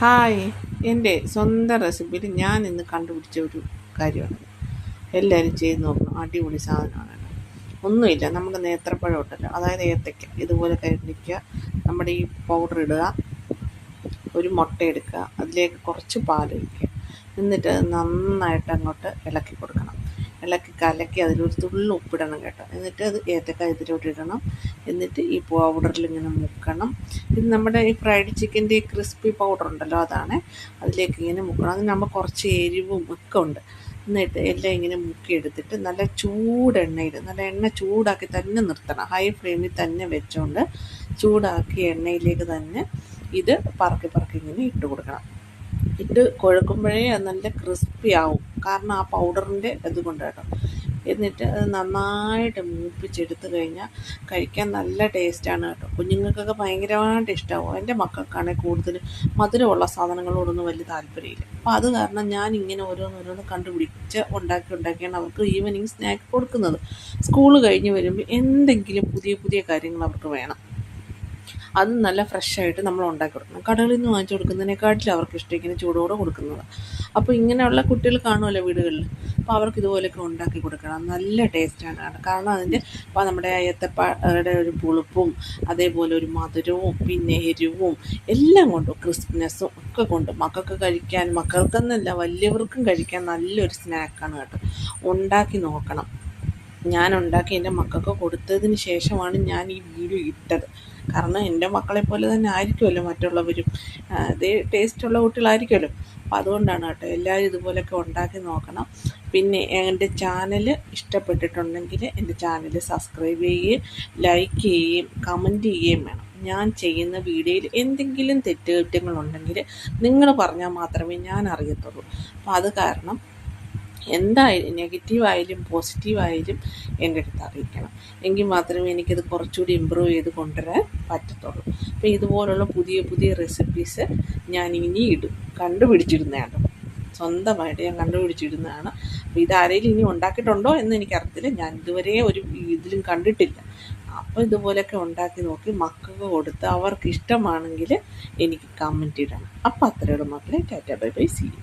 Hi, എൻ്റെ സ്വന്തം റെസിപ്പിയിൽ ഞാൻ ഇന്ന് കണ്ടുപിടിച്ച ഒരു കാര്യമാണ്. എല്ലാവരും ചെയ്ത് നോക്കണം. അടിപൊളി സാധനമാണ്. ഒന്നുമില്ല, നമുക്ക് നേന്ത്രപ്പഴം ഉണ്ടല്ലോ, അതായത് ഏത്തയ്ക്ക ഇതുപോലെ കരിഞ്ഞിക്കുക. നമ്മുടെ ഈ പൗഡർ ഇടുക, ഒരു മുട്ട എടുക്കുക, അതിലേക്ക് കുറച്ച് പാൽ ഒഴിക്കുക. എന്നിട്ട് അത് നന്നായിട്ട് അങ്ങോട്ട് ഇളക്കി കൊടുക്കണം. ഇളക്കി കലക്കി അതിലൊരു തുള്ളി ഉപ്പിടണം കേട്ടോ. എന്നിട്ട് അത് ഏത്തക്ക ഇതിലോട്ട് ഇടണം. എന്നിട്ട് ഈ പൗഡറിൽ ഇങ്ങനെ മുക്കണം. ഇത് നമ്മുടെ ഈ ഫ്രൈഡ് ചിക്കൻ്റെ ഈ ക്രിസ്പി പൗഡർ ഉണ്ടല്ലോ, അതാണ്. അതിലേക്ക് ഇങ്ങനെ മുക്കണം. അതിനാകുമ്പോൾ കുറച്ച് എരിവും ഒക്കെ ഉണ്ട്. എന്നിട്ട് എല്ലാം ഇങ്ങനെ മുക്കിയെടുത്തിട്ട് നല്ല ചൂടെണ്ണയിൽ, നല്ല എണ്ണ ചൂടാക്കി തന്നെ നിർത്തണം. ഹൈ ഫ്ലെയിമിൽ തന്നെ വെച്ചുകൊണ്ട് ചൂടാക്കി എണ്ണയിലേക്ക് തന്നെ ഇത് പറക്കി ഇങ്ങനെ ഇട്ട് കൊടുക്കണം. ഇട്ട് കുഴക്കുമ്പോഴേ അത് നല്ല ക്രിസ്പി ആവും, കാരണം ആ പൗഡറിൻ്റെ ഇത് കൊണ്ട് കേട്ടോ. എന്നിട്ട് അത് നന്നായിട്ട് മൂപ്പിച്ചെടുത്ത് കഴിഞ്ഞാൽ കഴിക്കാൻ നല്ല ടേസ്റ്റാണ് കേട്ടോ. കുഞ്ഞുങ്ങൾക്കൊക്കെ ഭയങ്കരമായിട്ട് ഇഷ്ടമാവും. എൻ്റെ മക്കൾക്കാണെങ്കിൽ കൂടുതൽ മധുരമുള്ള സാധനങ്ങളോടൊന്നും വലിയ താല്പര്യമില്ല. അപ്പോൾ അത് കാരണം ഞാൻ ഇങ്ങനെ ഓരോന്നോരോന്ന് കണ്ടുപിടിച്ച് ഉണ്ടാക്കിയാണ് അവർക്ക് ഈവനിങ് സ്നാക്ക് കൊടുക്കുന്നത്. സ്കൂൾ കഴിഞ്ഞ് വരുമ്പോൾ എന്തെങ്കിലും പുതിയ കാര്യങ്ങൾ അവർക്ക് വേണം. അത് നല്ല ഫ്രഷായിട്ട് നമ്മൾ ഉണ്ടാക്കി കൊടുക്കണം. കടകളിൽ നിന്ന് വാങ്ങിച്ചു കൊടുക്കുന്നതിനെക്കാട്ടിലും അവർക്ക് ഇഷ്ടം ഇങ്ങനെ ചൂടോടെ കൊടുക്കുന്നത്. അപ്പോൾ ഇങ്ങനെയുള്ള കുട്ടികൾ കാണുമല്ലോ വീടുകളിൽ, അപ്പോൾ അവർക്ക് ഇതുപോലെയൊക്കെ ഉണ്ടാക്കി കൊടുക്കണം. നല്ല ടേസ്റ്റാണ്. കാരണം അതിൻ്റെ അപ്പോൾ നമ്മുടെ ഏത്തപ്പഴയുടെ ഒരു പുളിപ്പും അതേപോലെ ഒരു മധുരവും പിന്നെ എരിവും എല്ലാം കൊണ്ടും ക്രിസ്പിനെസ്സും ഒക്കെ കൊണ്ട് മക്കൾക്കെന്നല്ല വലിയവർക്കും കഴിക്കാൻ നല്ലൊരു സ്നാക്കാണ് കേട്ടോ. ഉണ്ടാക്കി നോക്കണം. ഞാൻ ഉണ്ടാക്കി എൻ്റെ മക്കൾക്ക് കൊടുത്തതിന് ശേഷമാണ് ഞാൻ ഈ വീഡിയോ ഇട്ടത്. കാരണം എൻ്റെ മക്കളെപ്പോലെ തന്നെ ആയിരിക്കുമല്ലോ മറ്റുള്ളവരും, അതേ ടേസ്റ്റുള്ള കുട്ടികളായിരിക്കുമല്ലോ. അപ്പം അതുകൊണ്ടാണ് കേട്ടോ. എല്ലാവരും ഇതുപോലെയൊക്കെ ഉണ്ടാക്കി നോക്കണം. പിന്നെ എൻ്റെ ചാനൽ ഇഷ്ടപ്പെട്ടിട്ടുണ്ടെങ്കിൽ എൻ്റെ ചാനൽ സബ്സ്ക്രൈബ് ചെയ്യുകയും ലൈക്ക് ചെയ്യുകയും കമൻറ്റ് ചെയ്യുകയും വേണം. ഞാൻ ചെയ്യുന്ന വീഡിയോയിൽ എന്തെങ്കിലും തെറ്റുകുറ്റങ്ങളുണ്ടെങ്കിൽ നിങ്ങൾ പറഞ്ഞാൽ മാത്രമേ ഞാൻ അറിയത്തുള്ളൂ. അപ്പോൾ അത് കാരണം എന്തായാലും നെഗറ്റീവായാലും പോസിറ്റീവായാലും എൻ്റെ അടുത്ത് അറിയിക്കണം. എങ്കിൽ മാത്രമേ എനിക്കത് കുറച്ചുകൂടി ഇമ്പ്രൂവ് ചെയ്ത് കൊണ്ടുവരാൻ പറ്റത്തുള്ളൂ. അപ്പോൾ ഇതുപോലുള്ള പുതിയ റെസിപ്പീസ് ഞാൻ ഇനി കണ്ടുപിടിച്ചിരുന്നതാണ്. സ്വന്തമായിട്ട് ഞാൻ കണ്ടുപിടിച്ചിരുന്നതാണ്. അപ്പോൾ ഇതാരെങ്കിലും ഇനി ഉണ്ടാക്കിയിട്ടുണ്ടോ എന്ന് എനിക്കറിയത്തില്ല. ഞാൻ ഇതുവരെ ഒരു ഇതിലും കണ്ടിട്ടില്ല. അപ്പോൾ ഇതുപോലെയൊക്കെ ഉണ്ടാക്കി നോക്കി മക്കൾക്ക് കൊടുത്ത് അവർക്ക് ഇഷ്ടമാണെങ്കിൽ എനിക്ക് കമൻറ്റ് ഇടണം. അപ്പോൾ അത്രയുള്ള മക്കളെ tata bye bye see U.